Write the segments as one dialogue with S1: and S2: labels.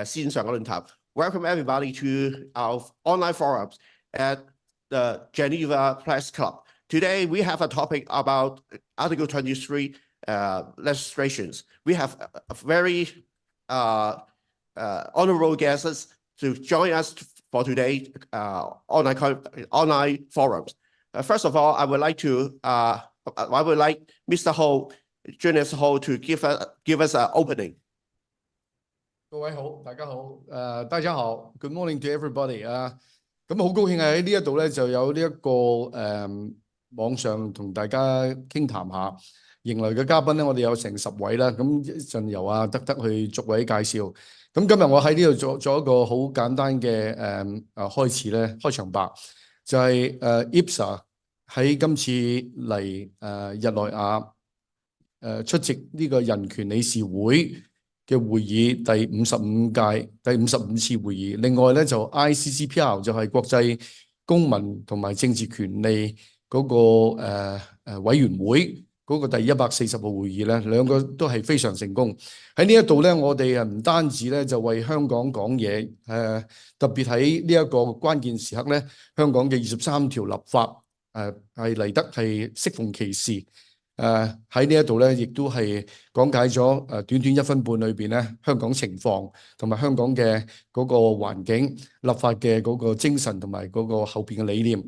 S1: 線上嘅論壇。Welcome everybody to our online forums at the Geneva Press Club. Today we have a topic about Article 23 legislations. We have a very honorable guests to join us for today online forums. First of all, I would like Mr. Ho, Jonas Ho, to give us an opening.
S2: 各位好，大家好，大家好 ，Good morning to everybody 啊，咁好高興喺呢一度咧，就有呢一個網上同大家傾談下，迎來嘅嘉賓咧，我哋有成10位啦，咁一陣由阿德去逐位介紹。咁今日我喺呢度做一個好簡單嘅開始咧，開場白就係IPSA 喺今次嚟日內瓦出席呢個人權理事會嘅會議第55次會議，另外咧就 ICCPR 就係國際公民同埋政治權利嗰個委員會嗰個第140號會議咧，兩個都係非常成功。喺呢一度咧，我哋唔單止咧就為香港講嘢，特別喺呢一個關鍵時刻咧，香港嘅23條立法係嚟得係適逢其時。喺呢一度咧，亦都係講解咗短短1分半裏邊咧，香港情況同埋香港嘅嗰個環境、立法嘅嗰個精神同埋嗰個後邊嘅理念。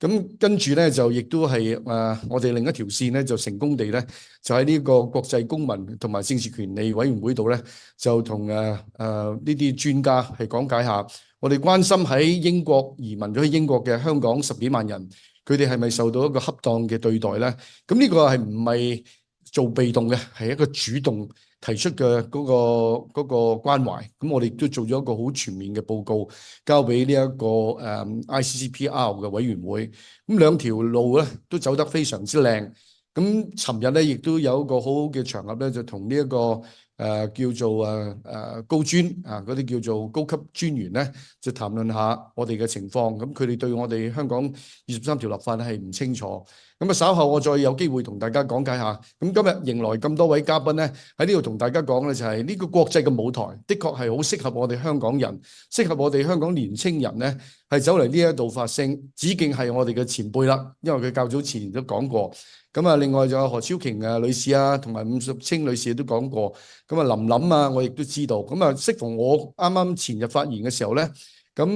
S2: 咁跟住咧就亦都係我哋另一條線咧就成功地咧就喺呢個國際公民同埋政治權利委員會度咧就同呢啲專家係講解下我哋關心喺英國移民咗去英國嘅香港10幾萬人。佢哋係咪受到一個恰當嘅對待咧？咁呢個係唔係做被動嘅，係一個主動提出嘅嗰個關懷。咁我哋亦都做咗一個好全面嘅報告，交俾呢一個ICCPR 嘅委員會。咁兩條路咧都走得非常之靚。咁尋日咧亦都有一個好好嘅場合咧，就同呢一個叫做高專嗰啲叫做高級專員咧，就談論下我哋嘅情況。咁佢哋對我哋香港23條立法係唔清楚。咁稍後我再有機會同大家講解下。咁今日迎來咁多位嘉賓咧，喺呢度同大家講咧，就係呢個國際嘅舞台，的確係好適合我哋香港人，適合我哋香港年青人咧，係走嚟呢一度發聲。子敬係我哋嘅前輩啦，因為佢較早前都講過。咁另外就有何超瓊女士啊，同埋伍淑清女士都講過。咁林琳啊，我亦都知道。咁適逢我啱啱前日發言嘅時候咧，咁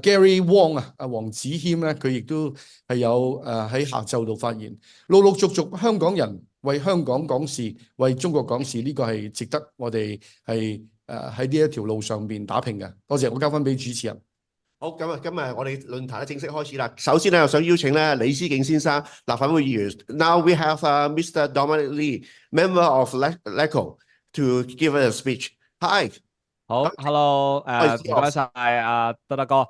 S2: Gary Wong 黃子謙咧，佢亦都係有喺下晝度發言。陸陸續續香港人為香港講事，為中國講事，呢個係值得我哋係喺呢一條路上邊打拼嘅。多謝，我交翻俾主持人。
S1: 好，今日我哋論壇正式開始啦。首先咧，我想邀請咧李思敬先生，立法會議員。Now we have Mr. Dominic Lee, member of LECO, to give us a speech. Hi，
S3: 好 ，Hello， 唔該晒德哥，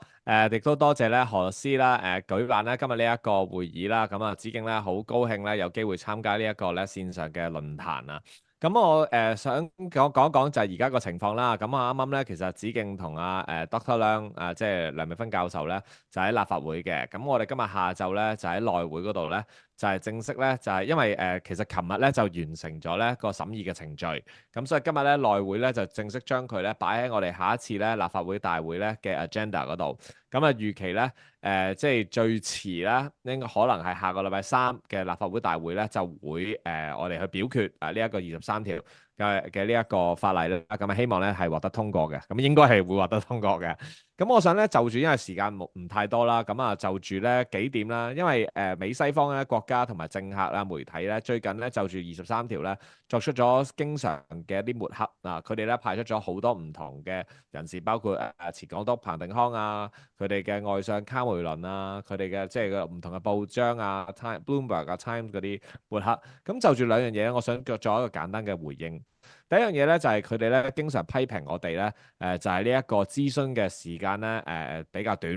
S3: 亦都多謝咧何律師啦，舉辦咧今日呢一個會議啦。咁子敬咧好高興咧有機會參加呢一個咧線上嘅論壇啊。咁我想講一講就係而家個情況啦。咁啱啱咧，其實子敬同Dr. 梁即係梁美芬教授咧，就喺立法會嘅。咁我哋今日下晝咧就喺內會嗰度咧，就係正式咧就係因為其實琴日咧就完成咗咧個審議嘅程序。咁所以今日咧內會咧就正式將佢咧擺喺我哋下一次咧立法會大會咧嘅 agenda 嗰度。咁預期咧即係最遲咧應該可能係下個禮拜3嘅立法會大會咧就會我哋去表決呢一個23條嘅呢一個法例啦。咁希望咧係獲得通過嘅。咁應該係會獲得通過嘅。咁我想咧就住因為時間唔太多啦，咁就住咧幾點啦。因為美西方咧國家同埋政客啦、媒體咧最近咧就住23條咧作出咗經常嘅一啲抹黑啊，佢哋咧派出咗好多唔同嘅人士，包括前港督彭定康啊，佢哋嘅外相卡梅倫啊，佢哋嘅即係個唔同嘅報章啊 ，Bloomberg 啊 ，Times 嗰啲抹黑。咁就住兩樣嘢，我想作一個簡單嘅回應。第一樣嘢咧就係佢哋咧經常批評我哋咧就係呢一個諮詢嘅時間咧比較短，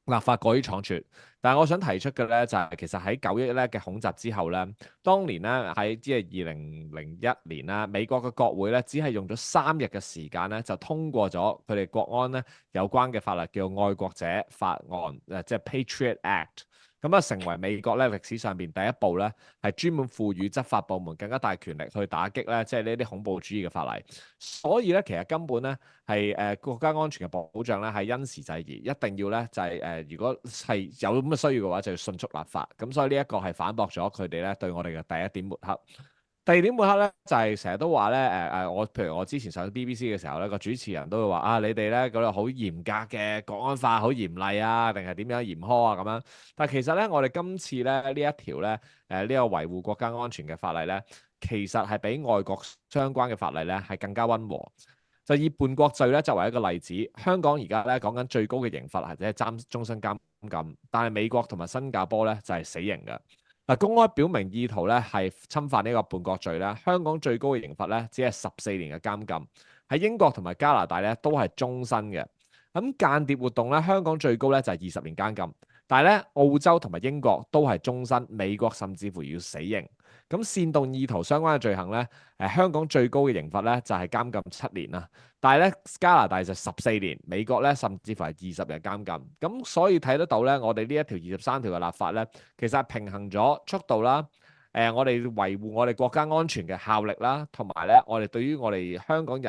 S3: 立法過於倉促。但係我想提出嘅咧就係其實喺9·11咧嘅恐襲之後咧，當年咧喺即係2001年啦，美國嘅國會咧只係用咗3日嘅時間咧就通過咗佢哋國安咧有關嘅法律叫愛國者法案，即係 Patriot Act。咁啊成為美國咧歷史上邊第一部咧係專門賦予執法部門更加大權力去打擊咧即係呢啲恐怖主義嘅法例。所以咧其實根本咧係國家安全嘅保障咧係因時制宜，一定要咧就係如果係有咁嘅需要嘅話，就要迅速立法。咁所以呢一個係反駁咗佢哋咧對我哋嘅第一點抹黑。第二點抹黑咧，就係成日都話咧，譬如我之前上 BBC 嘅時候咧，個主持人都會話啊，你哋咧嗰度好嚴格嘅國安法，好嚴厲啊，定係點樣嚴苛啊咁樣。但係其實咧，我哋今次咧呢一條咧，呢個維護國家安全嘅法例咧，其實係比外國相關嘅法例咧係更加溫和。就以叛國罪咧作為一個例子，香港而家咧講緊最高嘅刑罰係即係終身監禁，但係美國同埋新加坡咧就係死刑嘅。嗱，公開表明意圖咧係侵犯呢個叛國罪咧，香港最高嘅刑罰咧只係14年嘅監禁，喺英國同埋加拿大咧都係終身嘅。咁間諜活動咧，香港最高咧就係20年監禁，但係咧澳洲同埋英國都係終身，美國甚至乎要死刑。咁煽動意圖相關嘅罪行咧，香港最高嘅刑罰咧就係監禁7年啦，但係咧加拿大就14年，美國咧甚至乎係20年監禁。咁所以睇得到咧，我哋呢一條23條嘅立法咧，其實係平衡咗速度啦，我哋維護我哋國家安全嘅效力啦，同埋咧我哋對於我哋香港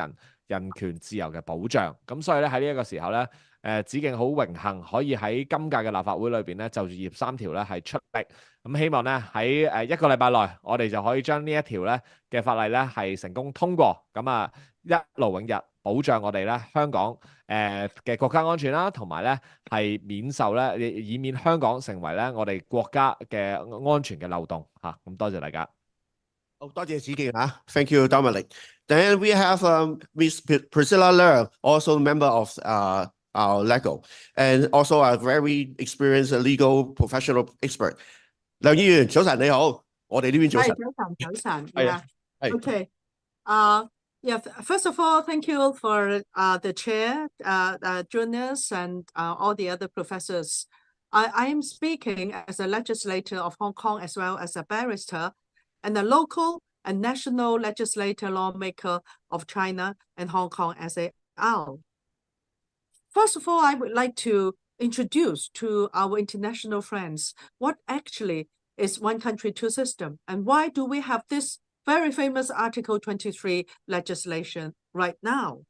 S3: 人權自由嘅保障。咁所以咧喺呢一個時候咧，子敬好榮幸可以喺今屆嘅立法會裏邊咧就住23條咧係出力。咁希望咧喺一個禮拜內，我哋就可以將呢一條咧嘅法例咧係成功通過，咁啊一勞永逸保障我哋咧香港嘅國家安全啦，同埋咧係免受咧以免香港成為咧我哋國家嘅安全嘅漏洞嚇。咁多謝大家。
S1: 好多謝子敬啊 ，Thank you Dominic. Then we have Miss Priscilla Leung, also member of our LEGO, and also a very experienced legal professional expert. 梁議員，早晨你好，我哋呢邊早晨。
S4: 早晨。
S1: Yeah.
S4: Okay. Yeah. First of all, thank you for the chair, journalists, and all the other professors. I am speaking as a legislator of Hong Kong as well as a barrister, and a local and national legislator lawmaker of China and Hong Kong as a owl. First of all, I would like to introduce to our international friends what actually is one country, two system, and why do we have this very famous Article 23 legislation right now.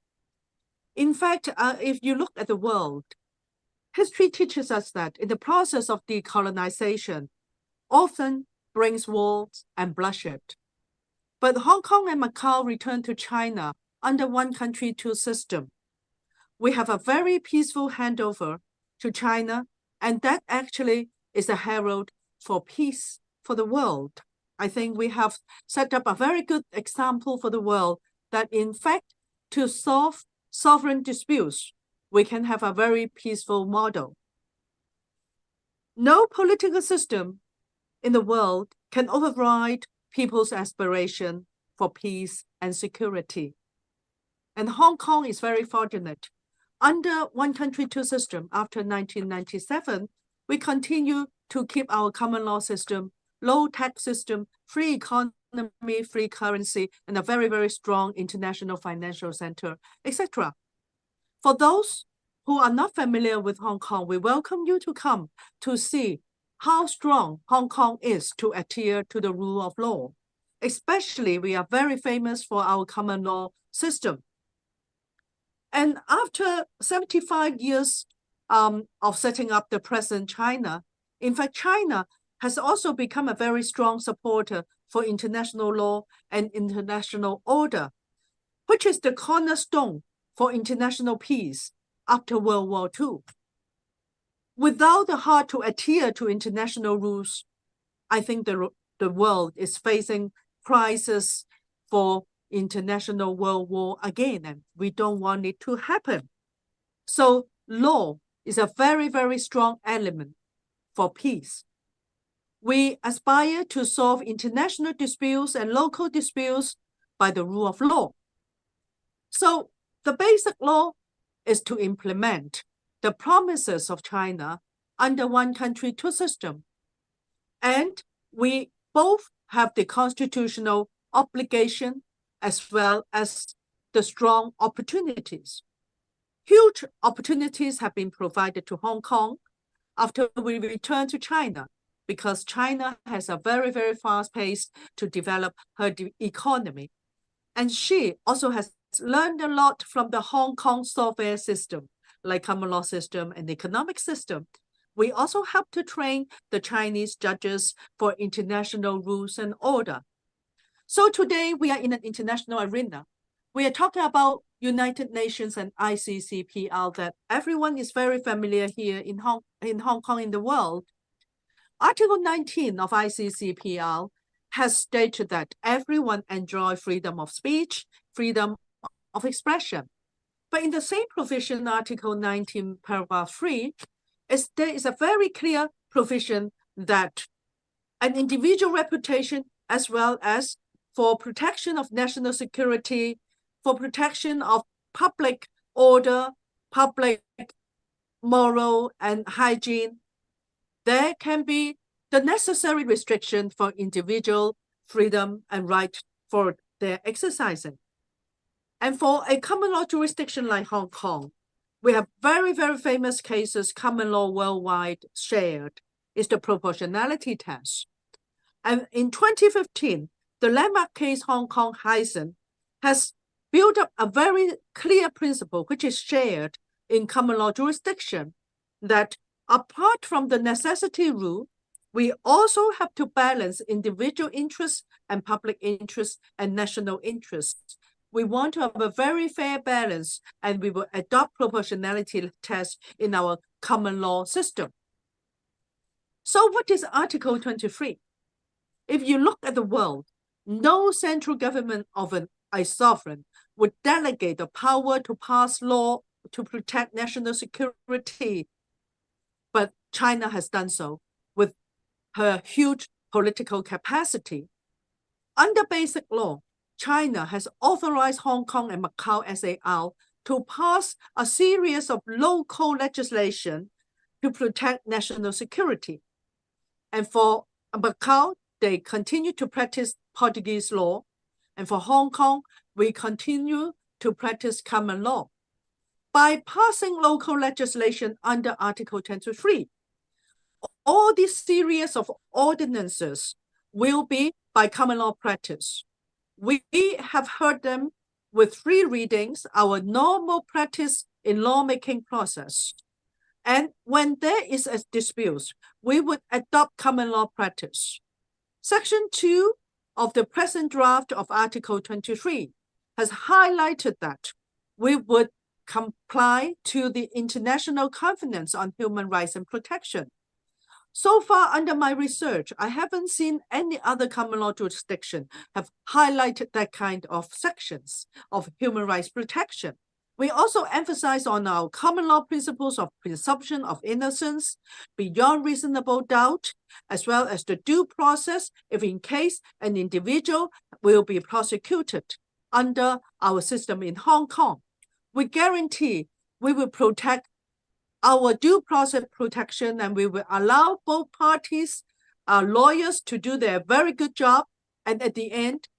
S4: In fact, if you look at the world, history teaches us that in the process of decolonization, often brings wars and bloodshed. But Hong Kong and Macau returned to China under one country, two system. We have a very peaceful handover to China, and that actually is a herald for peace for the world. I think we have set up a very good example for the world that in fact, to solve sovereign disputes, we can have a very peaceful model. No political system in the world can override people's aspiration for peace and security. And Hong Kong is very fortunate. Under one country, two system, after 1997, we continue to keep our common law system, low tax system, free economy, free currency, and a very, very strong international financial center, etc. For those who are not familiar with Hong Kong, we welcome you to come to see how strong Hong Kong is to adhere to the rule of law. Especially, we are very famous for our common law system. And after 75 years of setting up the present China, in fact, China has also become a very strong supporter for international law and international order, which is the cornerstone for international peace after World War II. Without the heart to adhere to international rules, I think the world is facing crisis for international world war again, and we don't want it to happen. So law is a very, very strong element for peace. We aspire to solve international disputes and local disputes by the rule of law. So the basic law is to implement the promises of China under one country, two system. And we both have the constitutional obligation as well as the strong opportunities. Huge opportunities have been provided to Hong Kong after we returned to China. because China has a very, very fast pace to develop her economy. And she also has learned a lot from the Hong Kong software system, like common law system and economic system. We also help to train the Chinese judges for international rules and order. So today we are in an international arena. We are talking about United Nations and ICCPR that everyone is very familiar here in Hong Kong, in the world. Article 19 of ICCPR has stated that everyone enjoys freedom of speech, freedom of expression. But in the same provision, Article 19, paragraph 3, there is a very clear provision that an individual reputation, as well as for protection of national security, for protection of public order, public moral and hygiene, there can be the necessary restriction for individual freedom and right for their exercising. And for a common law jurisdiction like Hong Kong, we have very, very famous cases, common law worldwide shared, is the proportionality test. And in 2015, the landmark case Hong Kong Hysan has built up a very clear principle, which is shared in common law jurisdiction, that apart from the necessity rule, we also have to balance individual interests and public interests and national interests. We want to have a very fair balance, and we will adopt proportionality test in our common law system. So what is Article 23? If you look at the world, no central government of a sovereign would delegate the power to pass law to protect national security. But China has done so with her huge political capacity. Under basic law, China has authorized Hong Kong and Macau SAR to pass a series of local legislation to protect national security. And for Macau, they continue to practice Portuguese law. And for Hong Kong, we continue to practice common law. By passing local legislation under Article 23, all these series of ordinances will be by common law practice. We have heard them with 3 readings, our normal practice in lawmaking process. And when there is a dispute, we would adopt common law practice. Section 2 of the present draft of Article 23 has highlighted that we would comply to the International Covenants on Human Rights and Protection. So far, under my research, I haven't seen any other common law jurisdiction have highlighted that kind of sections of human rights protection. We also emphasize on our common law principles of presumption of innocence, beyond reasonable doubt, as well as the due process if in case an individual will be prosecuted under our system in Hong Kong. We guarantee we will protect our due process protection, and we will allow both parties, our lawyers, to do their very good job. And at the end,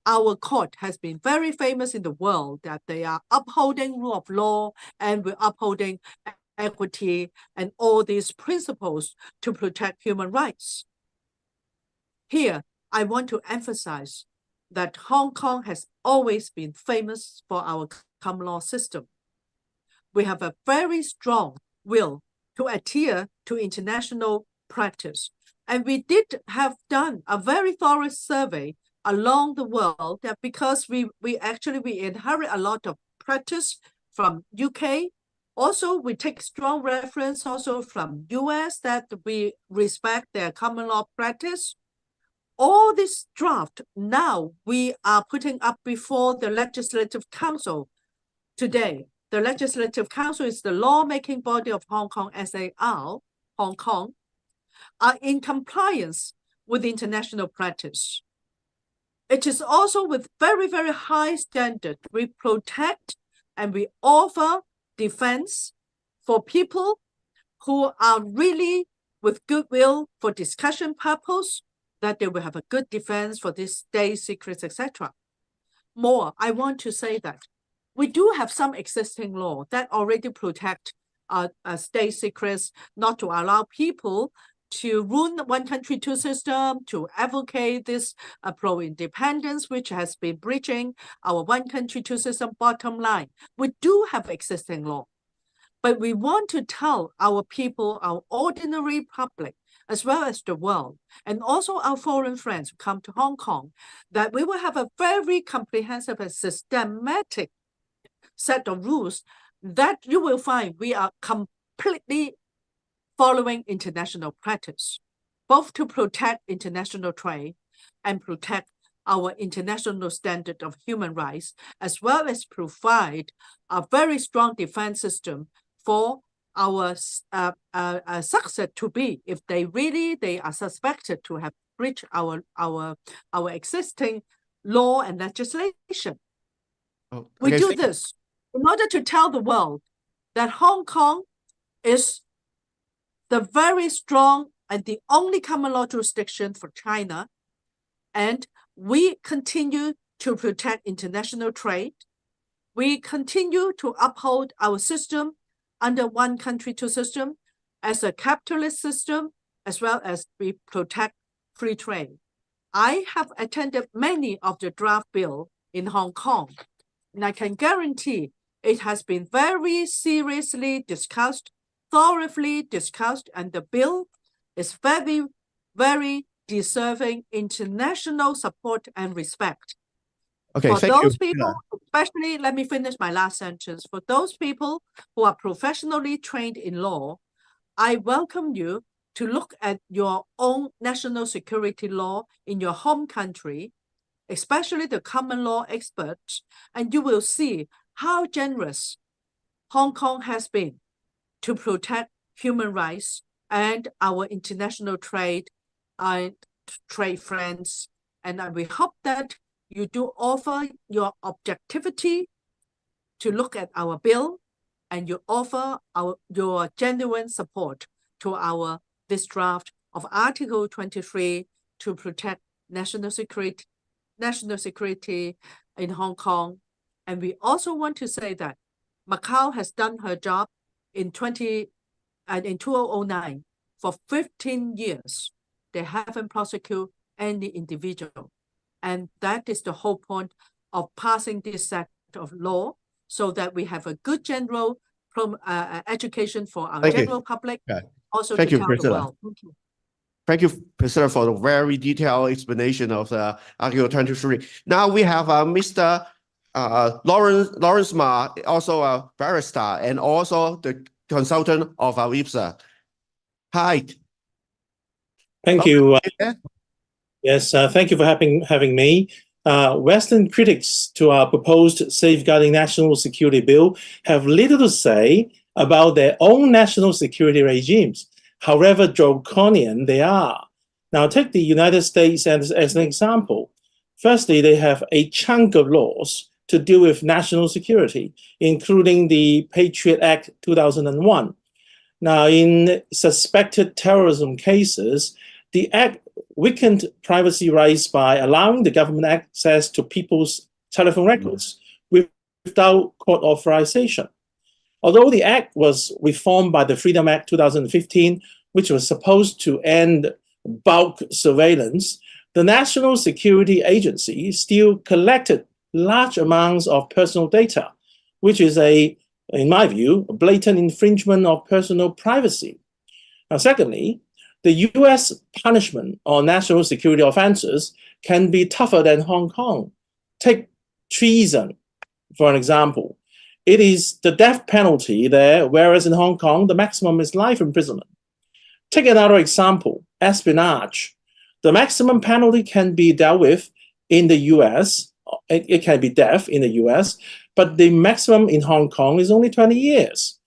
S4: our court has been very famous in the world that they are upholding rule of law, and we're upholding equity and all these principles to protect human rights. Here, I want to emphasize that Hong Kong has always been famous for our common law system. We have a very strong will to adhere to international practice. And we did have done a very thorough survey along the world, that because we inherit a lot of practice from UK. Also, we take strong reference also from US that we respect their common law practice. All this draft now we are putting up before the Legislative Council today. The Legislative Council is the lawmaking body of Hong Kong SAR, Hong Kong, are in compliance with international practice. It is also with very, very high standard. We protect and we offer defense for people who are really with goodwill for discussion purpose, that they will have a good defense for this state secrets, etc. More, I want to say that we do have some existing law that already protect state secrets, not to allow people to ruin one country, two system, to advocate this pro-independence, which has been breaching our one country, two system bottom line. We do have existing law, but we want to tell our people, our ordinary public, as well as the world, and also our foreign friends who come to Hong Kong, that we will have a very comprehensive and systematic set of rules that you will find we are completely following international practice, both to protect international trade and protect our international standard of human rights, as well as provide a very strong defense system for our success to be, if they are suspected to have breached our existing law and legislation.
S1: Oh,
S4: We
S1: okay,
S4: do
S1: thank-
S4: this in order to tell the world that Hong Kong is the very strong and the only common law jurisdiction for China, and we continue to protect international trade. We continue to uphold our system under one country, two system as a capitalist system, as well as we protect free trade. I have attended many of the draft bill in Hong Kong, and I can guarantee it has been very seriously discussed, thoroughly discussed, and the bill is very, very deserving international support and respect.
S1: Okay,
S4: For
S1: thank you.
S4: those people, especially, let me finish my last sentence. For those people who are professionally trained in law, I welcome you to look at your own national security law in your home country, especially the common law experts, and you will see how generous Hong Kong has been to protect human rights and our international trade and trade friends. And we hope that you do offer your objectivity to look at our bill, and you offer your genuine support to this draft of Article 23 to protect national security in Hong Kong. And we also want to say that Macau has done her job in 2009 for 15 years. They haven't prosecuted any individual. And that is the whole point of passing this set of law, so that we have a good general education for our
S1: Thank you.
S4: general public,
S1: Okay.
S4: also
S1: Thank
S4: to
S1: you,
S4: tell the
S1: Priscilla.
S4: world. Thank you.
S1: Thank you, Priscilla, for the very detailed explanation of the Article 23. Now we have Mr. Lawrence Ma, also a barrister and also the consultant of IPSA. Hi.
S5: Thank you.
S1: Yeah.
S5: Yes, thank you for having me. Western critics to our proposed Safeguarding National Security Bill have little to say about their own national security regimes, however draconian they are. Now, take the United States as an example. Firstly, they have a chunk of laws to deal with national security, including the Patriot Act 2001. Now, in suspected terrorism cases, the act weakened privacy rights by allowing the government access to people's telephone records without court authorization. Although the act was reformed by the Freedom Act 2015, which was supposed to end bulk surveillance, the National Security Agency still collected large amounts of personal data, which is in my view, a blatant infringement of personal privacy. Now, secondly, the US punishment on national security offenses can be tougher than Hong Kong. Take treason, for an example. It is the death penalty there, whereas in Hong Kong, the maximum is life imprisonment. Take another example, espionage. The maximum penalty can be dealt with in the US. It can be death in the US, but the maximum in Hong Kong is only 20 years.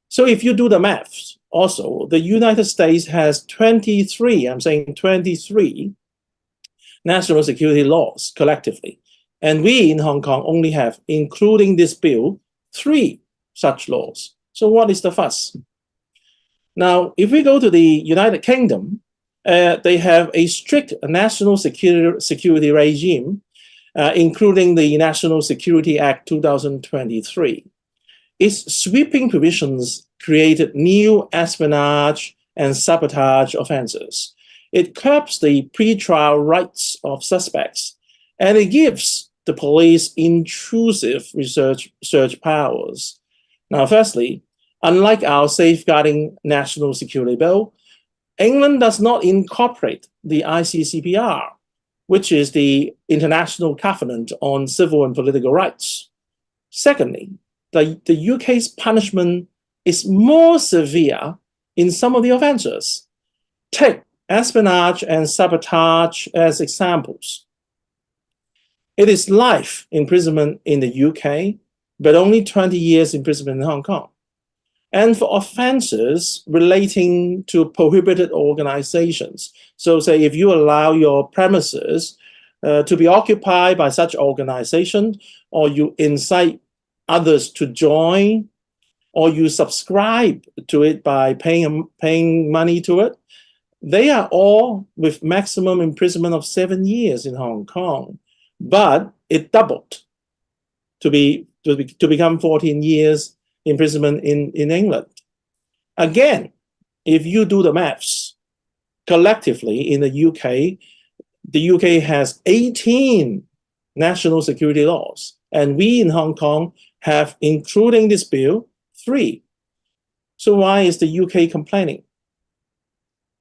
S5: So if you do the maths, also, the United States has 23 national security laws collectively. And we in Hong Kong only have, including this bill, 3 such laws. So what is the fuss? Now, if we go to the United Kingdom, they have a strict national security regime, including the National Security Act 2023. Its sweeping provisions created new espionage and sabotage offenses. It curbs the pretrial rights of suspects, and it gives the police intrusive search powers. Now, firstly, unlike our Safeguarding National Security Bill, England does not incorporate the ICCPR, which is the International Covenant on Civil and Political Rights. Secondly, the UK's punishment is more severe in some of the offences. Take espionage and sabotage as examples. It is life imprisonment in the UK, but only 20 years imprisonment in Hong Kong. And for offences relating to prohibited organizations, so say if you allow your premises to be occupied by such organization, or you incite others to join, or you subscribe to it by paying money to it, they are all with maximum imprisonment of 7 years in Hong Kong, but it doubled to become 14 years imprisonment in England. Again, if you do the maths, collectively in the UK has 18 national security laws, and we in Hong Kong have, including this bill, 3. So why is the UK complaining?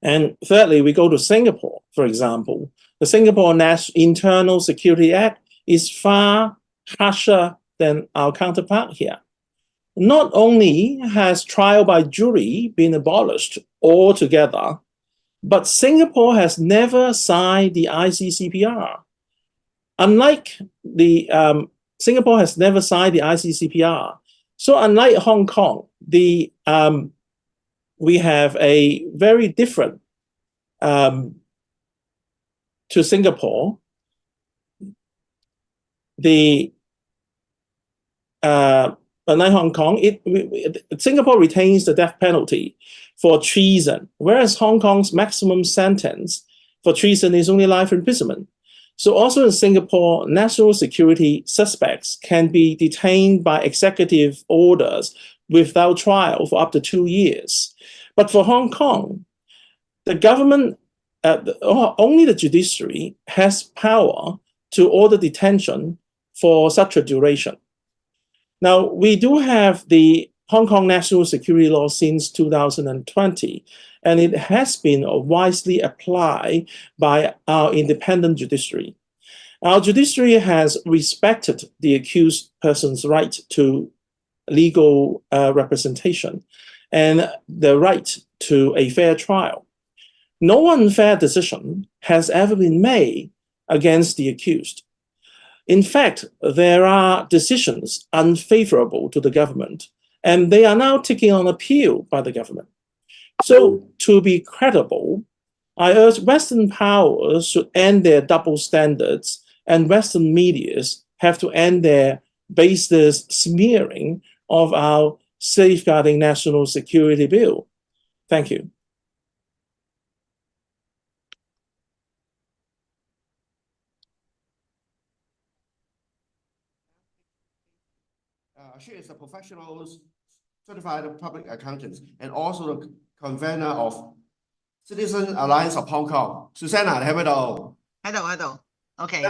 S5: And thirdly, we go to Singapore, for example. The Singapore Internal Security Act is far harsher than our counterpart here. Not only has trial by jury been abolished altogether, but Singapore has never signed the ICCPR. Unlike Singapore has never signed the ICCPR. So unlike Hong Kong, we have a very different to Singapore. Unlike Hong Kong, Singapore retains the death penalty for treason, whereas Hong Kong's maximum sentence for treason is only life imprisonment. So also in Singapore, national security suspects can be detained by executive orders without trial for up to 2 years. But for Hong Kong, the government, only the judiciary has power to order detention for such a duration. Now, we do have the Hong Kong National Security Law since 2020, and it has been wisely applied by our independent judiciary. Our judiciary has respected the accused person's right to legal representation and the right to a fair trial. No unfair decision has ever been made against the accused. In fact, there are decisions unfavorable to the government, and they are now taken on appeal by the government. So to be credible, I urge Western powers should end their double standards, and Western medias have to end their baseless smearing of our Safeguarding National Security Bill. Thank you.
S1: She is a professional certified public accountant and also the convener of Citizen Alliance of Hong Kong. Susanna, 你喺咪度？
S6: 喺度。Okay.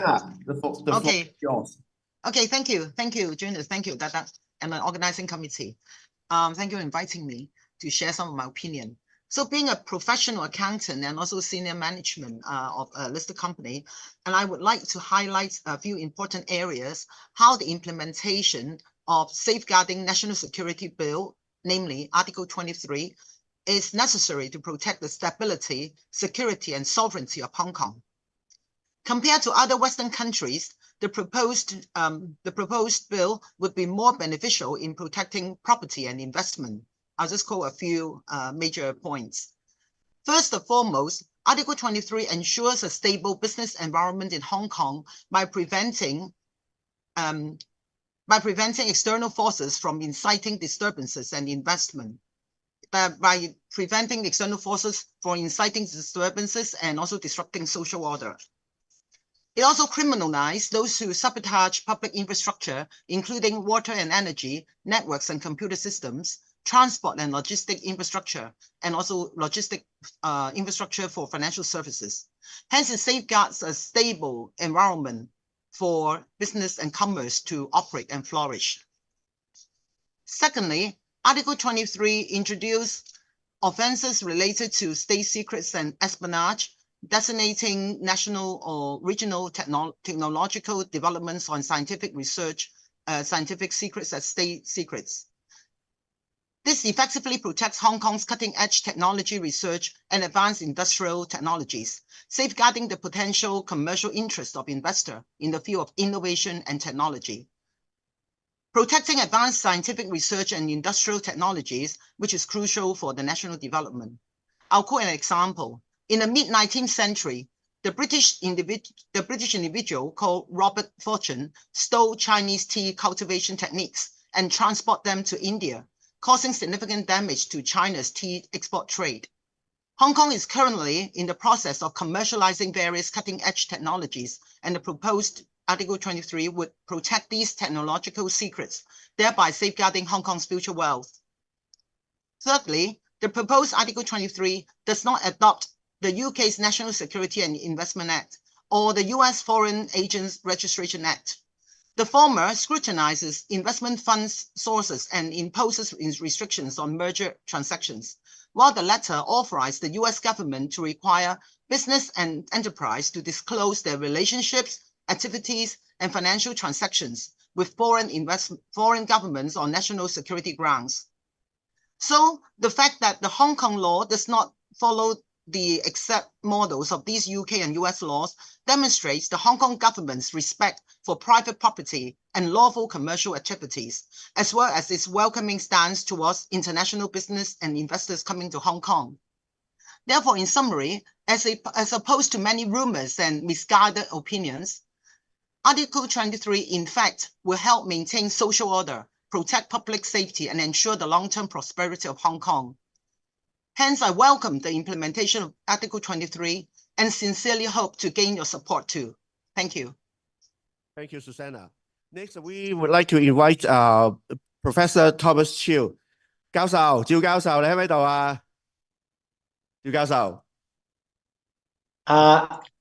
S1: The floor is yours.
S6: Okay, thank you, Junius, thank you, Dada, and my organizing committee. Thank you for inviting me to share some of my opinion. So being a professional accountant and also senior management of a listed company, and I would like to highlight a few important areas, how the implementation of Safeguarding National Security Bill, namely Article 23, is necessary to protect the stability, security, and sovereignty of Hong Kong. Compared to other Western countries, the proposed bill would be more beneficial in protecting property and investment. I'll just quote a few major points. First and foremost, Article 23 ensures a stable business environment in Hong Kong by preventing external forces from inciting disturbances and investment. By preventing external forces from inciting disturbances and also disrupting social order. It also criminalized those who sabotage public infrastructure, including water and energy, networks and computer systems, transport and logistic infrastructure, and also logistic infrastructure for financial services. Hence, it safeguards a stable environment for business and commerce to operate and flourish. Secondly, Article 23 introduced offenses related to state secrets and espionage, designating national or regional technological developments on scientific research, scientific secrets as state secrets. This effectively protects Hong Kong's cutting-edge technology research and advanced industrial technologies, safeguarding the potential commercial interest of investors in the field of innovation and technology. Protecting advanced scientific research and industrial technologies, which is crucial for the national development. I'll quote an example. In the mid-19th century, the British individual called Robert Fortune stole Chinese tea cultivation techniques and transport them to India, causing significant damage to China's tea export trade. Hong Kong is currently in the process of commercializing various cutting-edge technologies, and the proposed Article 23 would protect these technological secrets, thereby safeguarding Hong Kong's future wealth. Thirdly, the proposed Article 23 does not adopt the UK's National Security and Investment Act or the US Foreign Agents Registration Act. The former scrutinizes investment funds sources and imposes restrictions on merger transactions, while the latter authorized the US government to require business and enterprise to disclose their relationships, activities, and financial transactions with foreign governments on national security grounds. So the fact that the Hong Kong law does not follow the exact models of these UK and US laws demonstrates the Hong Kong government's respect for private property and lawful commercial activities, as well as its welcoming stance towards international business and investors coming to Hong Kong. Therefore, in summary, as opposed to many rumors and misguided opinions, Article 23, in fact, will help maintain social order, protect public safety, and ensure the long-term prosperity of Hong Kong. Hence, I welcome the implementation of Article 23 and sincerely hope to gain your support too. Thank you.
S1: Thank you, Susanna. Next, we would like to invite Professor Thomas Chiu. 教授，趙教授，你喺咪度啊？趙教授。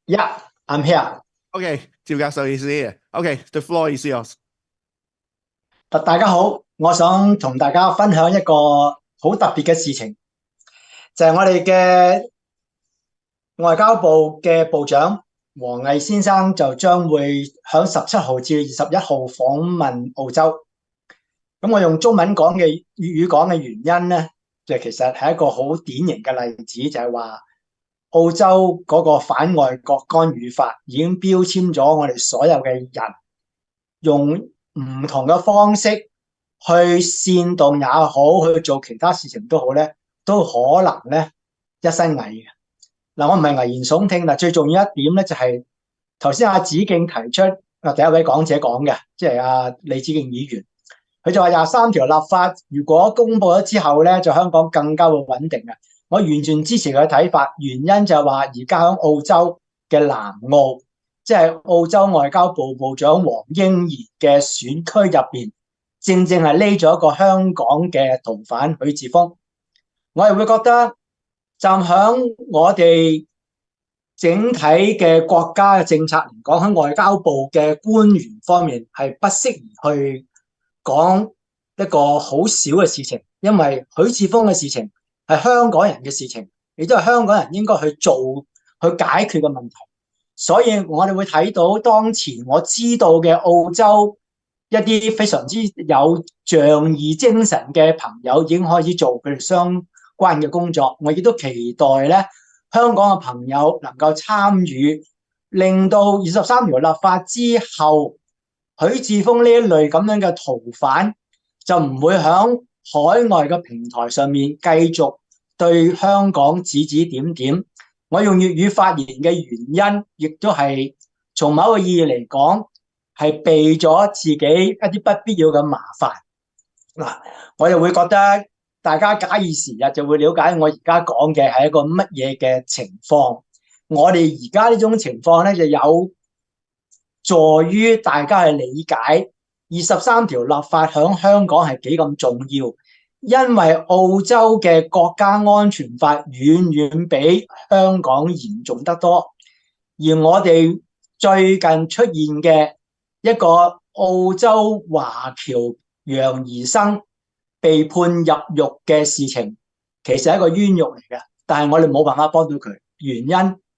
S7: Yeah, I'm here.
S1: Okay, 趙教授 is here. Okay, the floor is yours.
S7: 大家好，我想同大家分享一個好特別嘅事情，就係我哋嘅外交部嘅部長王毅先生就將會喺17號至21號訪問澳洲。咁我用中文講嘅粵語講嘅原因咧，就其實係一個好典型嘅例子，就係話澳洲嗰個反外國干預法已經標籤咗我哋所有嘅人，用唔同嘅方式去煽動也好，去做其他事情都好咧，都可能咧一身蟻嘅。嗱，我唔係危言聳聽，最重要一點咧就係頭先阿子敬提出，第一位講者講嘅，即係阿李梓敬議員，佢就話23條立法如果公布咗之後咧，就香港更加會穩定嘅。我完全支持佢嘅睇法，原因就係話而家喺澳洲嘅南澳，即係澳洲外交部部長黃英賢嘅選區入邊，正正係匿咗一個香港嘅逃犯許智峰。我係會覺得站響我哋整體嘅國家嘅政策嚟講，喺外交部嘅官員方面係不適宜去講一個好少嘅事情，因為許智峰嘅事情係香港人嘅事情，亦都係香港人應該去做去解決嘅問題。所以我哋會睇到當前我知道嘅澳洲一啲非常之有仗義精神嘅朋友已經開始做佢哋相關嘅工作。我亦都期待咧香港嘅朋友能夠參與，令到23條立法之後，許智峰呢一類咁樣嘅逃犯就唔會響海外嘅平台上面繼續對香港指指點點。我用粵語發言嘅原因，亦都係從某個意義嚟講，係避咗自己一啲不必要嘅麻煩。嗱，我又會覺得大家假以時日就會了解我而家講嘅係一個乜嘢嘅情況。我哋而家呢種情況咧，就有助於大家去理解23條立法響香港係幾咁重要，因為澳洲嘅國家安全法遠遠比香港嚴重得多，而我哋最近出現嘅一個澳洲華僑楊怡生被判入獄嘅事情，其實係一個冤獄嚟嘅，但係我哋冇辦法幫到佢，原因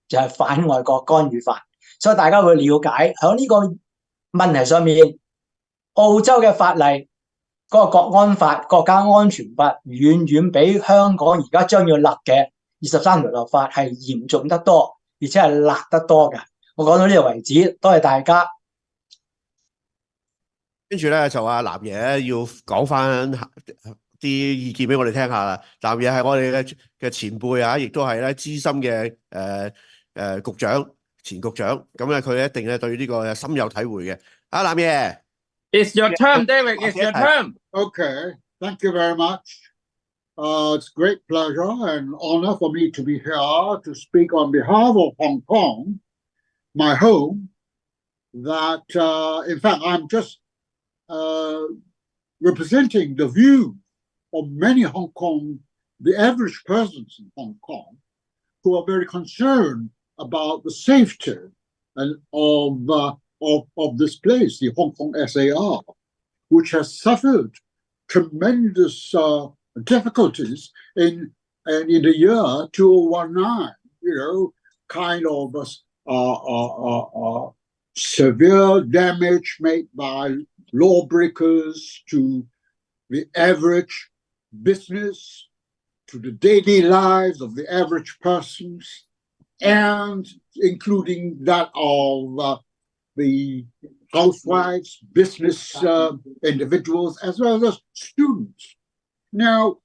S7: 就係反外國干預法，所以大家會了解喺呢個問題上面，澳洲嘅法例嗰個國安法、國家安全法遠遠比香港而家將要立嘅23條立法係嚴重得多，而且係辣得多嘅。我講到呢度為止，多謝大家。
S1: 跟住咧就阿南爺要講翻啲意見俾我哋聽下啦。南爺係我哋嘅前輩啊，亦都係咧資深嘅局長、前局長，咁咧佢一定咧對呢個深有體會嘅。啊，南爺
S8: It's your turn, David. It's your turn.
S9: Okay, thank you very much. It's a great pleasure and honor for me to be here to speak on behalf of Hong Kong, my home. That, in fact, I'm just representing the view of many Hong Kong, the average persons in Hong Kong, who are very concerned about the safety and of this place, the Hong Kong SAR, which has suffered tremendous difficulties in the year 2019. You know, kind of severe damage made by lawbreakers to the average business, to the daily lives of the average persons, and including that of the housewives, business individuals, as well as students. Now,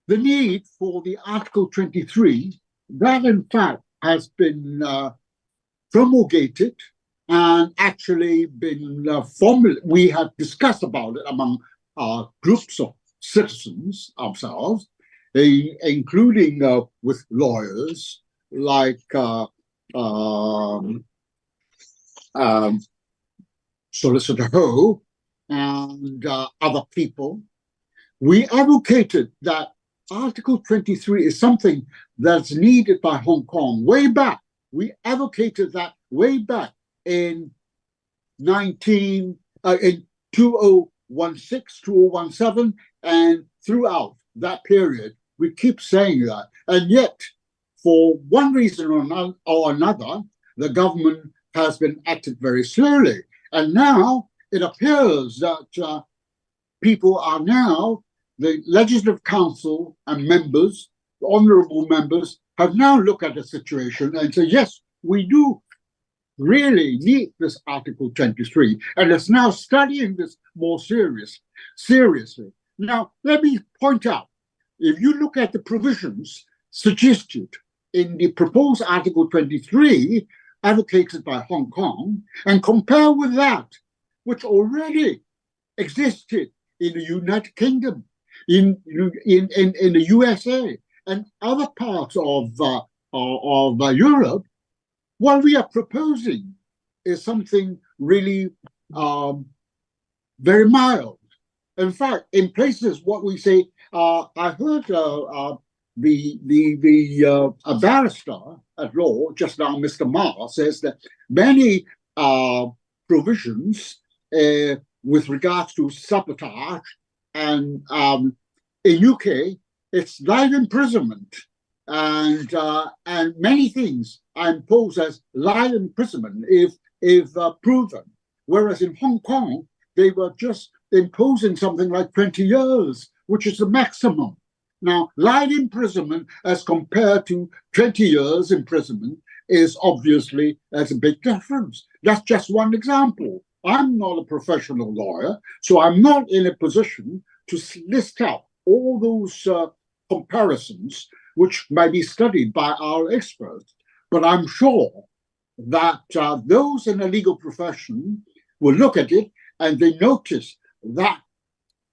S9: the need for the Article 23, that in fact has been promulgated and actually been we have discussed about it among groups of citizens ourselves, including with lawyers like Solicitor Ho and other people. We advocated that Article 23 is something that's needed by Hong Kong way back. We advocated that way back in 2016, 2017, and throughout that period. We keep saying that. And yet, for one reason or another, the government has been acted very slowly. And now it appears that people are now, the Legislative Council and members, honorable members, have now looked at the situation and say, yes, we do really need this Article 23, and it's now studying this more seriously. Now, let me point out, if you look at the provisions suggested in the proposed Article 23, advocated by Hong Kong, and compare with that, which already existed in the United Kingdom, in the USA, and other parts of Europe, what we are proposing is something really very mild. In fact, in places, what we say, I heard a barrister at law just now, Mr. Ma, says that many provisions with regards to sabotage and in UK, it's life imprisonment and many things are imposed as life imprisonment if proven. Whereas in Hong Kong, they were just imposing something like 20 years, which is the maximum. Now, life imprisonment as compared to 20 years imprisonment is obviously there's a big difference. That's just one example. I'm not a professional lawyer, so I'm not in a position to list out all those comparisons which might be studied by our experts. But I'm sure that those in the legal profession will look at it and they notice that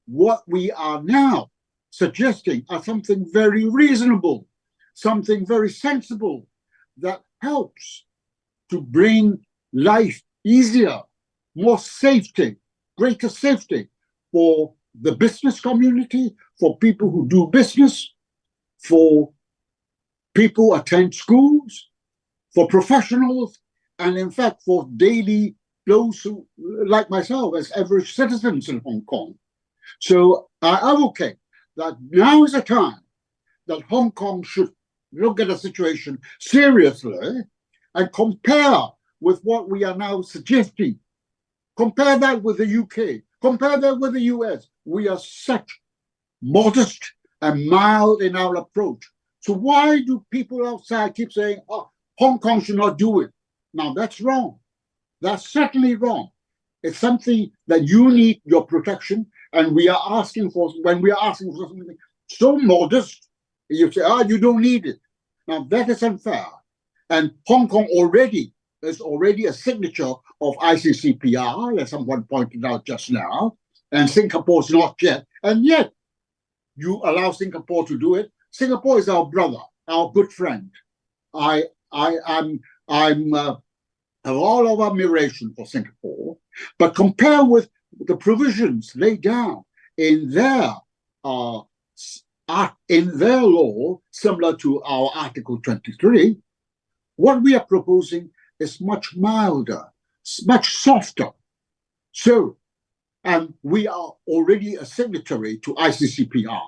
S9: what we are now suggesting are something very reasonable, something very sensible that helps to bring life easier, more safety, greater safety for the business community, for people who do business, for people who attend schools, for professionals, and in fact for daily those who, like myself, as average citizens in Hong Kong. So I advocate that now is a time that Hong Kong should look at the situation seriously and compare with what we are now suggesting. Compare that with the UK. Compare that with the US. We are such modest and mild in our approach. So why do people outside keep saying, oh, Hong Kong should not do it? Now, that's wrong. That's certainly wrong. It's something that you need your protection, and we are asking for, when we are asking for something so modest, you say, you don't need it. Now, that is unfair. And Hong Kong is already a signature of ICCPR, as someone pointed out just now, and Singapore's not yet. And yet, you allow Singapore to do it. Singapore is our brother, our good friend. Have all of admiration for Singapore, but compare with the provisions laid down in their law, similar to our Article 23. What we are proposing is much milder, much softer. So, and we are already a signatory to ICCPR,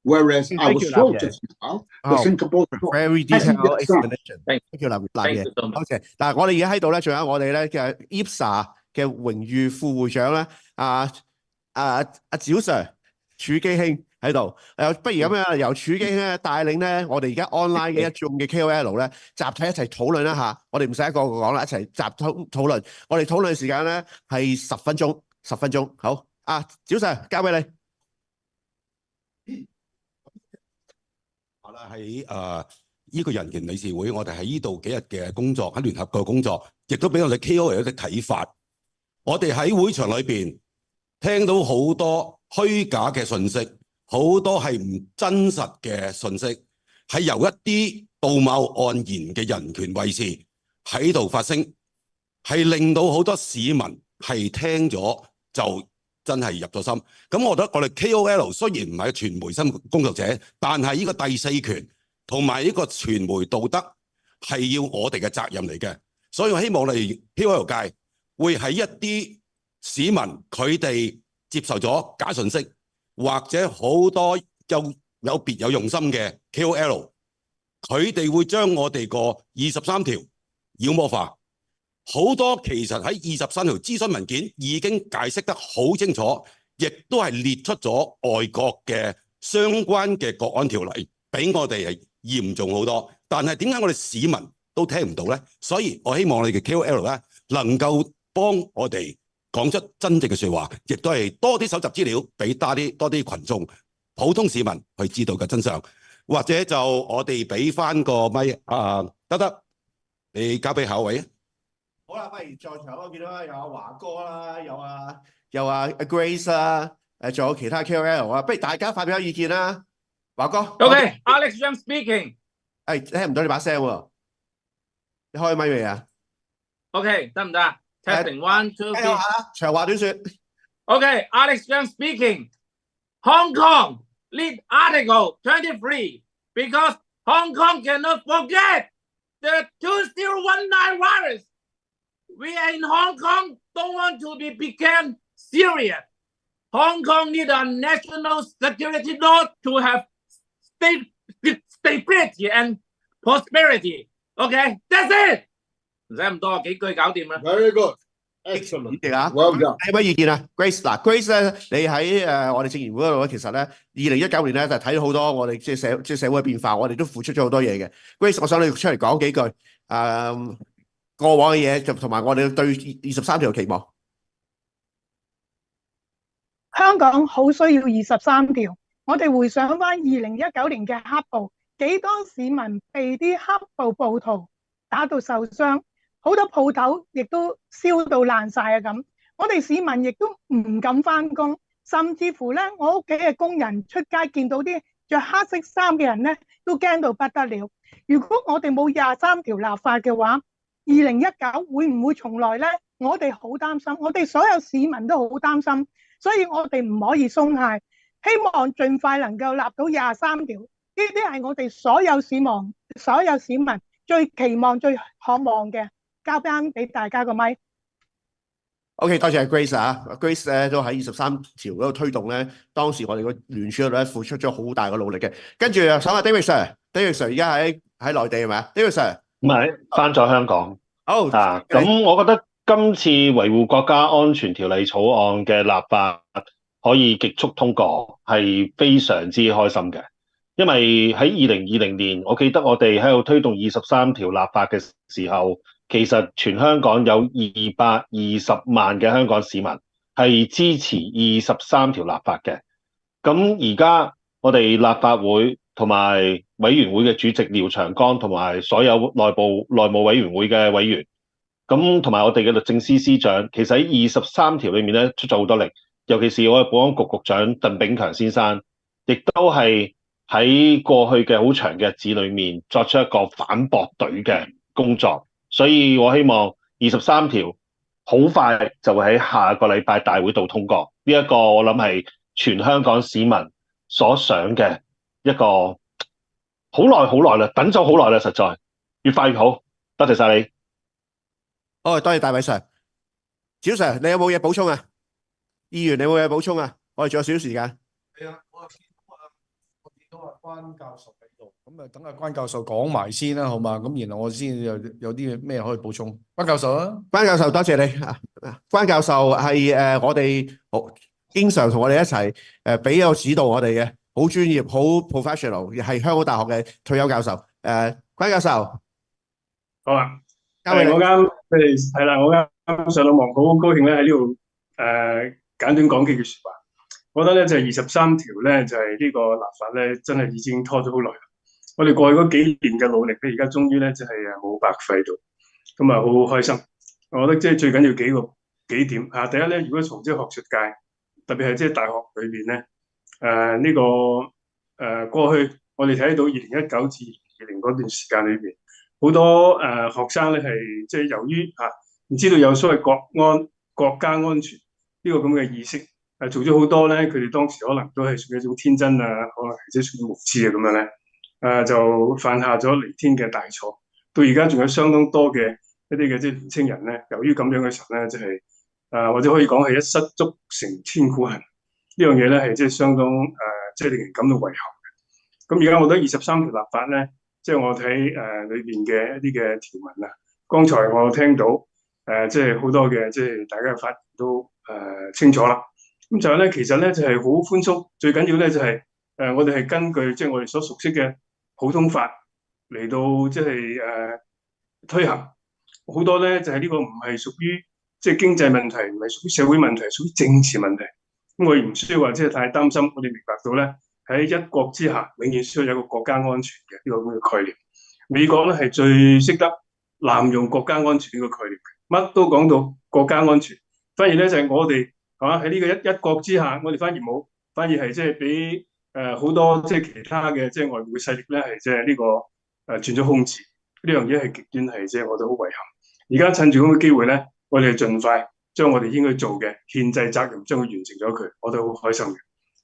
S9: whereas I was told just now, the Singapore
S1: very detailed explanation.
S8: Thank
S1: you，林爺。
S8: you so much.
S1: OK，嗱，我哋而家喺度咧，仲有我哋咧嘅 IPSA 嘅榮譽副會長咧，趙 Sir 儲基興喺度。不如咁樣，由儲基興咧帶領咧，我哋而家 online 嘅一眾嘅 KOL 咧，集體一齊討論一下。我哋唔使一個個講啦，一齊集討論。我哋討論時間咧係10分鐘，10分鐘。好，趙 Sir 交俾你。
S10: 喺呢個人權理事會，我哋喺呢度幾日嘅工作，喺聯合國工作，亦都俾我哋 KOL 一啲睇法。我哋喺會場裏邊聽到好多虛假嘅信息，好多係唔真實嘅信息，係由一啲道貌岸然嘅人權衛士喺度發聲，係令到好多市民係聽咗就真係入咗心。咁我覺得我哋 KOL 雖然唔係傳媒新工作者，但係呢個第四權同埋呢個傳媒道德係要我哋嘅責任嚟嘅。所以我希望我哋 KOL 界會喺一啲市民佢哋接受咗假信息，或者好多有別有用心嘅 KOL， 佢哋會將我哋個23條妖魔化。好多其實喺23條諮詢文件已經解釋得好清楚，亦都係列出咗外國嘅相關嘅國安條例，比我哋係嚴重好多。但係點解我哋市民都聽唔到呢？所以我希望我哋嘅 KOL 咧能夠幫我哋講出真正嘅説話，亦都係多啲搜集資料，俾多啲群眾、普通市民去知道嘅真相。或者就我哋俾翻個咪得，你交俾下一位啊。
S1: 好啦，不如在場我見到有華哥啦，有Grace 啦，仲有其他 KOL 啊，不如大家發表意見啦。華哥
S8: OK, Alex Young speaking.
S1: 聽唔到你把聲喎，你開咪未啊
S8: OK, 得唔得？Testing 1, 2, 3.
S1: 長話短說。
S8: OK, Alex Young speaking. Hong Kong lead Article 23 because Hong Kong cannot forget the 2019 virus. We in Hong Kong don't want to be become serious. Hong Kong need a national security law to have stability and prosperity. Okay, that's it. 唔使咁多，幾句搞掂啦。
S9: Very good, excellent. Well done.
S1: 有乜意見啊 ？Grace 嗱 ，Grace 咧，你喺我哋政研會嗰度咧，其實咧，2019年咧就睇到好多我哋即係社會嘅變化，我哋都付出咗好多嘢嘅。Grace， 我想你出嚟講幾句過往嘅嘢，同埋我哋對23條期望。
S11: 香港好需要23條。我哋回想翻2019年嘅黑暴，幾多市民被啲黑暴徒打到受傷，好多鋪頭亦都燒到爛晒啊咁。我哋市民亦都唔敢翻工，甚至乎咧，我屋企嘅工人出街見到啲着黑色衫嘅人咧，都驚到不得了。如果我哋冇23條立法嘅話，2019會唔會重來咧？我哋好擔心，我哋所有市民都好擔心。所以我哋唔可以鬆懈，希望盡快能夠立到23條，呢啲係我哋所有市民最期望、最渴望嘅。交翻俾大家個咪。
S1: OK， 多謝 Grace 啊 ，Grace 咧都喺23條嗰度推動咧，當時我哋個聯署咧付出咗好大嘅努力嘅。跟住想問 David Sir 而家喺內地係咪啊 ？David Sir
S12: 唔係翻咗香港。
S1: 好
S12: 咁我覺得今次維護國家安全條例草案嘅立法可以極速通過，係非常之開心嘅。因為喺2020年，我記得我哋喺度推動23條立法嘅時候，其實全香港有220萬嘅香港市民係支持23條立法嘅。咁而家我哋立法會同埋委員會嘅主席廖長江同埋所有內務委員會嘅委員，咁同埋我哋嘅律政司司長，其實喺23條裏面咧出咗好多力，尤其是我哋保安局局長鄧炳強先生，亦都係喺過去嘅好長嘅日子裏面作出一個反駁隊嘅工作，所以我希望23條好快就會喺下個禮拜大會度通過。呢一個我諗係全香港市民所想嘅一個好耐啦，等咗好耐啦，實在越快越好。多謝晒你。
S1: 多謝大偉 Sir。小 Sir 你有冇嘢補充啊？議員你有冇嘢補充啊？我哋仲有少少時間。
S2: 係啊，我見到關教授喺度，咁啊等阿關教授講埋先啦，好嘛？咁然後我先有啲咩可以補充。關教授啊，
S1: 關教授多謝你啊。關教授係我哋經常同我哋一齊俾個指導我哋嘅，好專業、好 professional， 係香港大學嘅退休教授。關教授，
S13: 好啊，我啱係啦，我啱上到網，好高興咧喺呢度簡短講幾句説話。我覺得咧就係23條咧就係呢個立法咧真係已經拖咗好耐啦。我哋過去嗰幾年嘅努力咧，而家終於咧就係冇白費到，咁啊好開心。我覺得即係最緊要幾點啊。第一咧，如果從即係學術界，特別係即係大學裏邊咧，過去我哋睇到2019至2020嗰段時間裏邊，好多學生咧係即係由於唔知道有所謂國家安全呢個咁嘅意識，做咗好多咧，佢哋當時可能都係屬於一種天真啊，可能或者屬於無知啊咁樣咧，就犯下咗彌天嘅大錯。到而家仲有相當多嘅一啲嘅即係年青人咧，由於咁樣嘅時候咧，即係或者可以講係一失足成千古恨。呢樣嘢咧係即係相當即係令人感到遺憾嘅。咁而家我覺得23條立法咧，即係我睇裏邊嘅一啲嘅條文啊。剛才我聽到即係好多嘅即係大家嘅發言都清楚啦。咁就係咧，其實咧就係好寬鬆，最緊要咧就係我哋係根據即係我哋所熟悉嘅普通法嚟到即係推行。好多咧就係呢個唔係屬於即係經濟問題，唔係屬於社會問題，屬於政治問題。咁我亦唔需要話即係太擔心。我哋明白到咧喺一國之下，永遠需要有一個國家安全嘅呢個咁嘅概念。美國咧係最識得濫用國家安全呢個概念，乜都講到國家安全，反而咧就係我哋係嘛喺呢個一國之下，我哋反而冇，反而係即係俾好多即係其他嘅即係外部勢力咧係即係呢個轉咗空子。呢樣嘢係極端係即係我哋好遺憾。而家趁住咁嘅機會咧，我哋盡快將我哋應該做嘅憲制責任將佢完成咗佢，我都好開心嘅。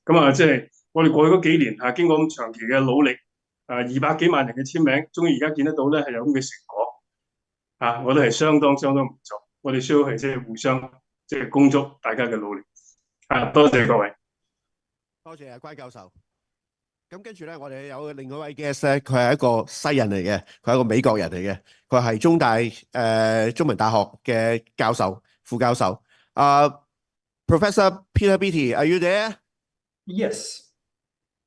S13: 咁即係我哋過去嗰幾年經過咁長期嘅努力，200幾萬人嘅簽名，終於而家見得到咧係有咁嘅成果我哋係相當唔錯。我哋需要係即係互相即係恭祝大家嘅努力多謝各位，
S1: 多謝關教授。咁跟住咧，我哋有另外一位 guest 咧，佢係一個西人嚟嘅，佢係一個美國人嚟嘅，佢係中大中文大學嘅教授、副教授。Professor Peter Beattie, are you there?
S14: Yes.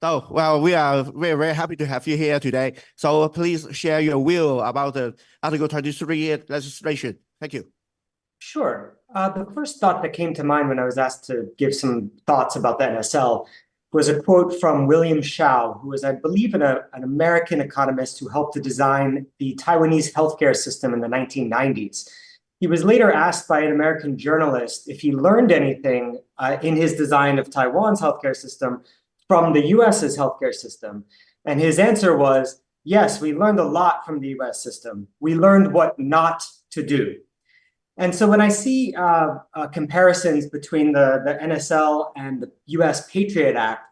S1: Oh, well, we are very, very happy to have you here today. So please share your view about the Article 23 legislation. Thank you.
S14: Sure. The first thought that came to mind when I was asked to give some thoughts about the NSL was a quote from William Shao, who was, I believe, an American economist who helped to design the Taiwanese healthcare system in the 1990s. He was later asked by an American journalist if he learned anything in his design of Taiwan's healthcare system from the US's healthcare system. And his answer was, yes, we learned a lot from the US system. We learned what not to do. And so when I see comparisons between the NSL and the US Patriot Act,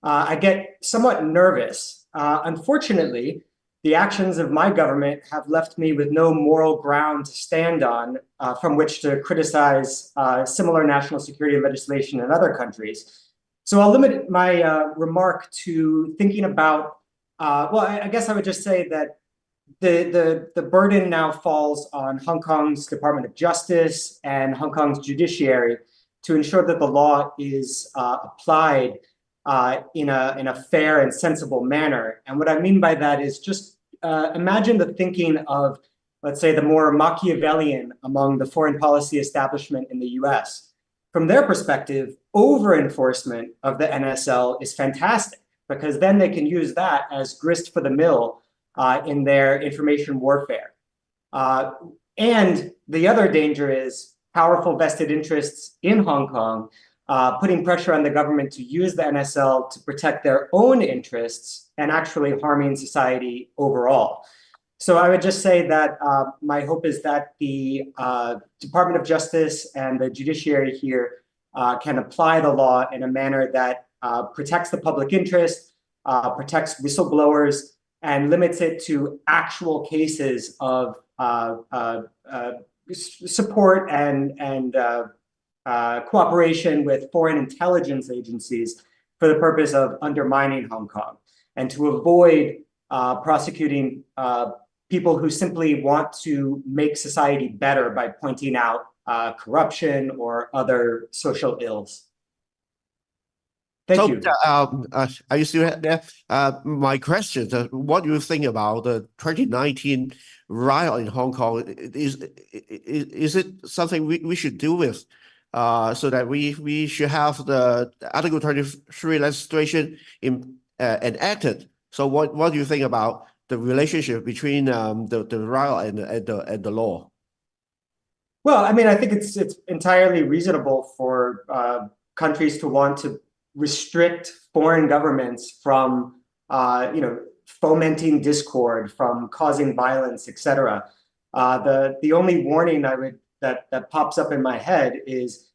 S14: I get somewhat nervous. Unfortunately, the actions of my government have left me with no moral ground to stand on from which to criticize similar national security legislation in other countries. So I'll limit my remark to thinking about, well, I guess I would just say that the burden now falls on Hong Kong's Department of Justice and Hong Kong's judiciary to ensure that the law is applied in a fair and sensible manner. And what I mean by that is just imagine the thinking of, let's say, the more Machiavellian among the foreign policy establishment in the US. From their perspective, over-enforcement of the NSL is fantastic because then they can use that as grist for the mill in their information warfare. And the other danger is powerful vested interests in Hong Kong putting pressure on the government to use the NSL to protect their own interests and actually harming society overall. So I would just say that my hope is that the Department of Justice and the judiciary here can apply the law in a manner that protects the public interest, protects whistleblowers, and limits it to actual cases of support and cooperation with foreign intelligence agencies for the purpose of undermining Hong Kong, and to avoid prosecuting people who simply want to make society better by pointing out corruption or other social ills. Thank you.
S1: Are you still there? My question: what do you think about the 2019 riot in Hong Kong? Is it something we should deal with, so that we should have the Article 23 legislation enacted? So what do you think about the relationship between the riot and the law?
S14: Well, I mean, I think it's entirely reasonable for countries to want to restrict foreign governments from, fomenting discord, from causing violence, etc. The only warning that pops up in my head is,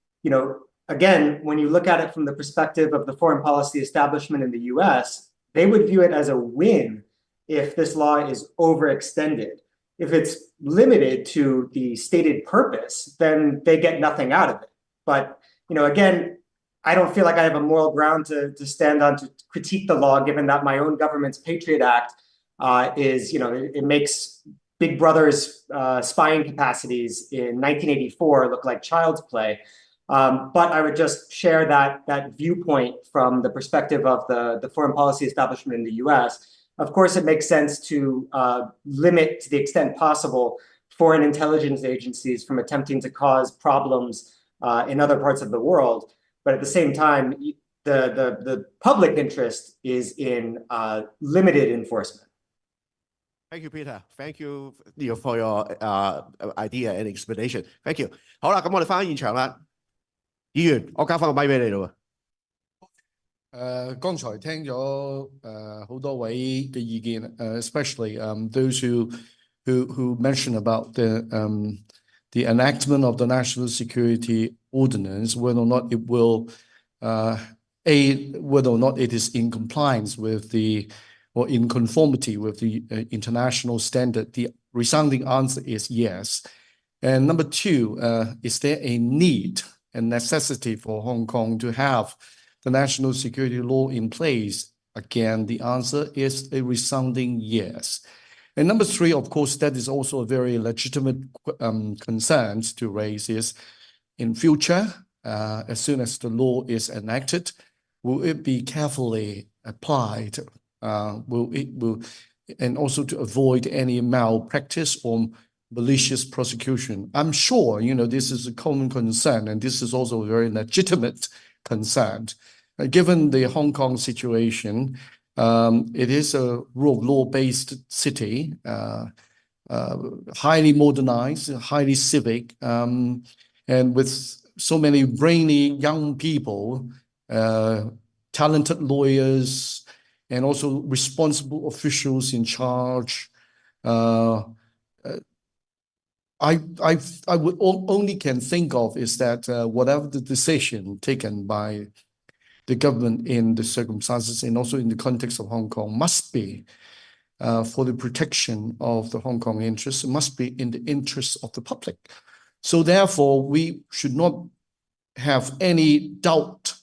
S14: again, when you look at it from the perspective of the foreign policy establishment in the US, they would view it as a win if this law is overextended. If it's limited to the stated purpose, then they get nothing out of it. But, again, I don't feel like I have a moral ground to stand on to critique the law, given that my own government's Patriot Act it makes Big Brother's spying capacities in 1984 look like child's play. But I would just share that viewpoint from the perspective of the foreign policy establishment in the US. Of course, it makes sense to limit, to the extent possible, foreign intelligence agencies from attempting to cause problems in other parts of the world. But at the same time, the public interest is in limited enforcement.
S1: Thank you, Peter. Thank you for your idea and explanation. Thank you. 好啦，咁我哋翻現場啦，議員，我交翻個咪俾你咯。
S2: 剛才聽咗好多位嘅意見，especially those who mentioned about the enactment of the national security ordinance, whether or not it will whether or not it is in compliance with or in conformity with the international standard. The resounding answer is yes. And number two, is there a need and necessity for Hong Kong to have the national security law in place? Again, the answer is a resounding yes. And number three, of course, that is also a very legitimate concern to raise is, in future, as soon as the law is enacted, will it be carefully applied? And also to avoid any malpractice or malicious prosecution? I'm sure, this is a common concern, and this is also a very legitimate concern. Given the Hong Kong situation, it is a rule of law-based city, highly modernized, highly civic, and with so many brainy young people, talented lawyers, and also responsible officials in charge. I I would only can think of is that whatever the decision taken by the government in the circumstances and also in the context of Hong Kong must be for the protection of the Hong Kong interests. It must be in the interests of the public. So therefore, we should not have any doubt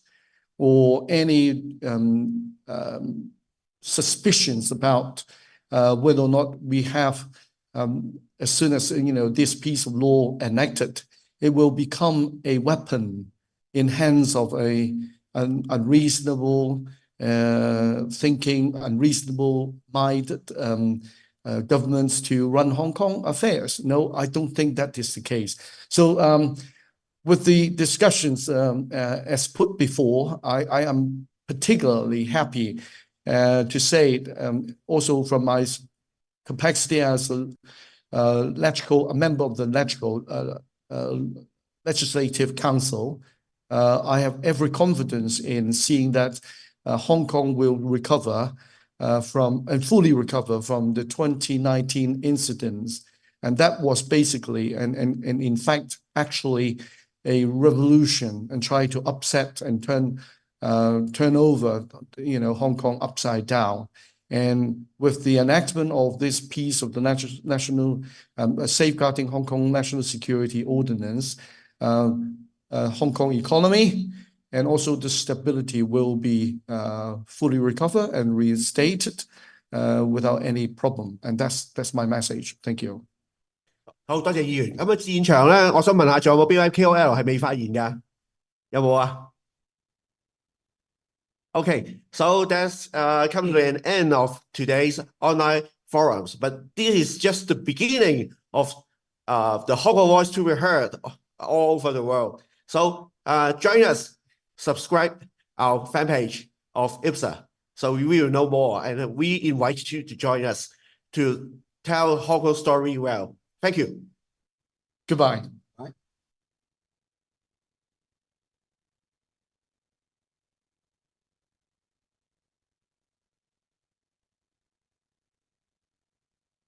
S2: or any suspicions about whether or not we have, as soon as this piece of law enacted, it will become a weapon in hands of an unreasonable thinking, unreasonable-minded governments to run Hong Kong affairs. No, I don't think that is the case. So with the discussions as put before, I am particularly happy to say, also from my capacity as a member of the Legislative Council, I have every confidence in seeing that Hong Kong will recover fully recover from the 2019 incidents. And that was basically, and in fact, actually a revolution and try to upset and turn over, Hong Kong upside down. And with the enactment of this piece of the national safeguarding Hong Kong national security ordinance, Hong Kong economy and also the stability will be fully recovered and reinstated without any problem. And that's my message. Thank you.
S1: 好多謝議員。咁現場咧，我想問下，仲有冇邊位 KOL 係未發言㗎？有冇啊？ Okay, so that's come to an end of today's online forums. But this is just the beginning of the Hong Kong voice to be heard all over the world. So join us, subscribe our fan page of IPSA, so we will know more. And we invite you to join us to tell Hong Kong story well. Thank you.
S2: Goodbye.